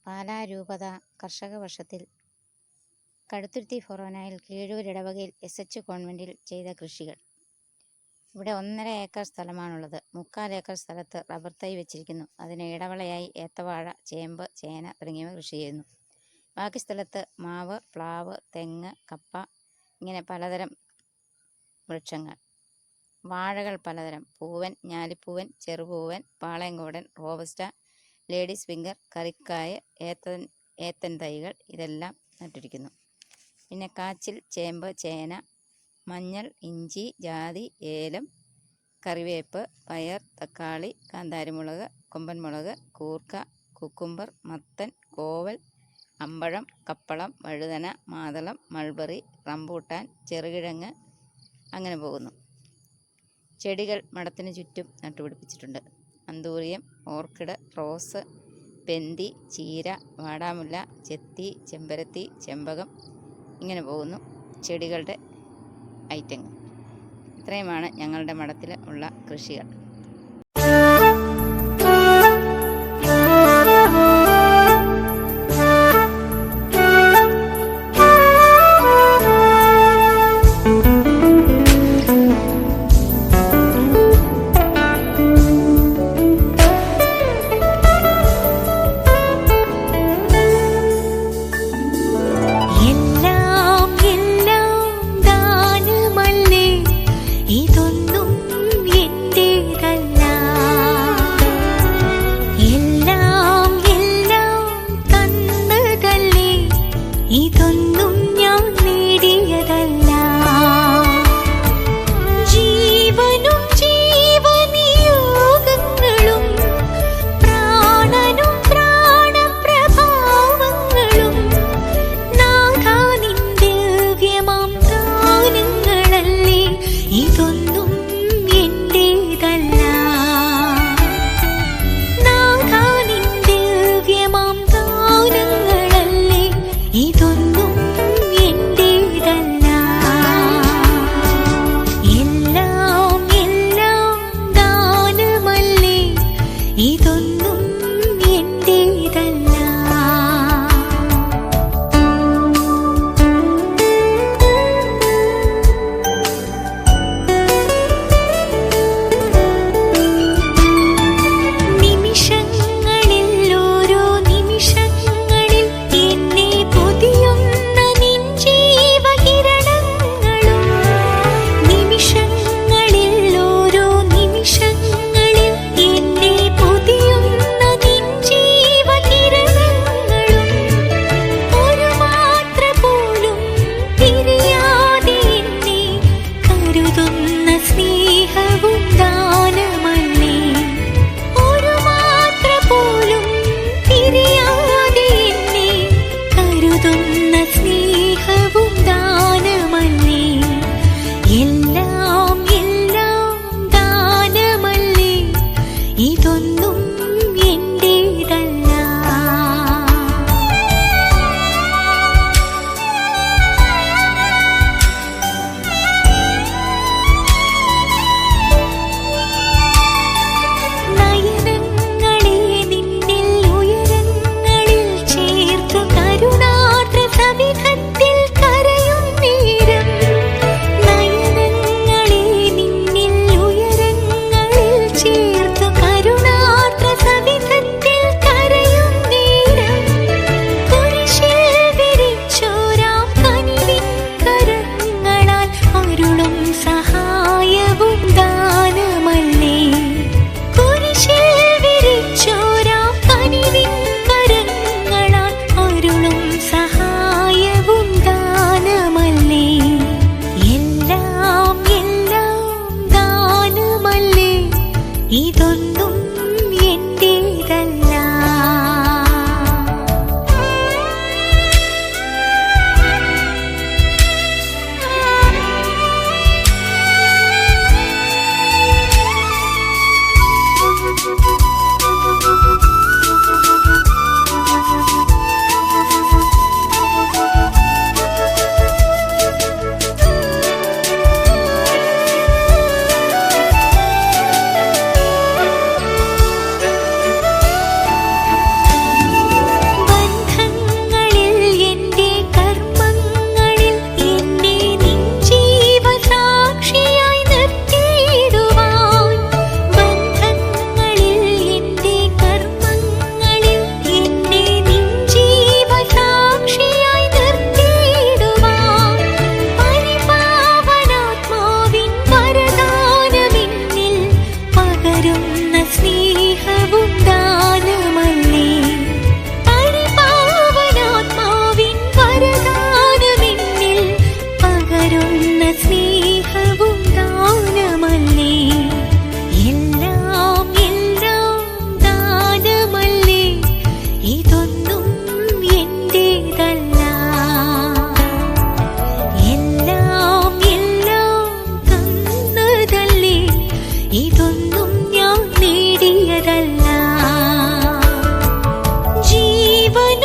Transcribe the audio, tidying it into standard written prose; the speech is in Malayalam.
പാലാ രൂപത കർഷക വർഷത്തിൽ കടുത്തുരുത്തി ഫൊറോനയിൽ കീഴൂരിടവകയിൽ SH കോൺവെന്റിൽ ചെയ്ത കൃഷികൾ. ഇവിടെ 1.5 ഏക്കർ സ്ഥലമാണുള്ളത്. 3/4 ഏക്കർ സ്ഥലത്ത് റബ്ബർ തൈ വെച്ചിരിക്കുന്നു. അതിന് ഇടവളയായി ഏത്തവാഴ, ചേമ്പ്, ചേന തുടങ്ങിയവ കൃഷി ചെയ്യുന്നു. ബാക്കി സ്ഥലത്ത് മാവ്, പ്ലാവ്, തെങ്ങ്, കപ്പ ഇങ്ങനെ പലതരം വൃക്ഷങ്ങൾ. വാഴകൾ പലതരം: പൂവൻ, ഞാലിപ്പൂവൻ, ചെറുപൂവൻ, പാളയംകോടൻ, റോബസ്റ്റ, ലേഡീസ് ഫിംഗർ, കറിക്കായ, ഏത്തൻ തൈകൾ ഇതെല്ലാം നട്ടിരിക്കുന്നു. പിന്നെ കാച്ചിൽ, ചേമ്പ്, ചേന, മഞ്ഞൾ, ഇഞ്ചി, ജാതി, ഏലം, കറിവേപ്പ്, പയർ, തക്കാളി, കാന്താരിമുളക്, കൊമ്പൻമുളക്, കൂർക്ക, കുക്കുംബർ, മത്തൻ, കോവൽ, അമ്പഴം, കപ്പളം, വഴുതന, മാതളം, മൾബറി, റംബൂട്ടാൻ, ചെറുകിഴങ്ങ് അങ്ങനെ പോകുന്നു. ചെടികൾ മഠത്തിന് ചുറ്റും നട്ടുപിടിപ്പിച്ചിട്ടുണ്ട്. അന്തൂറിയം, ഓർക്കിഡ്, റോസ്, പെന്തി, ചീര, വാടാമുല്ല, ചെത്തി, ചെമ്പരത്തി, ചെമ്പകം ഇങ്ങനെ പോകുന്നു ചെടികളുടെ ഐറ്റങ്ങൾ. ഇത്രയുമാണ് ഞങ്ങളുടെ മഠത്തിൽ ഉള്ള കൃഷികൾ. ഇതൊന്നും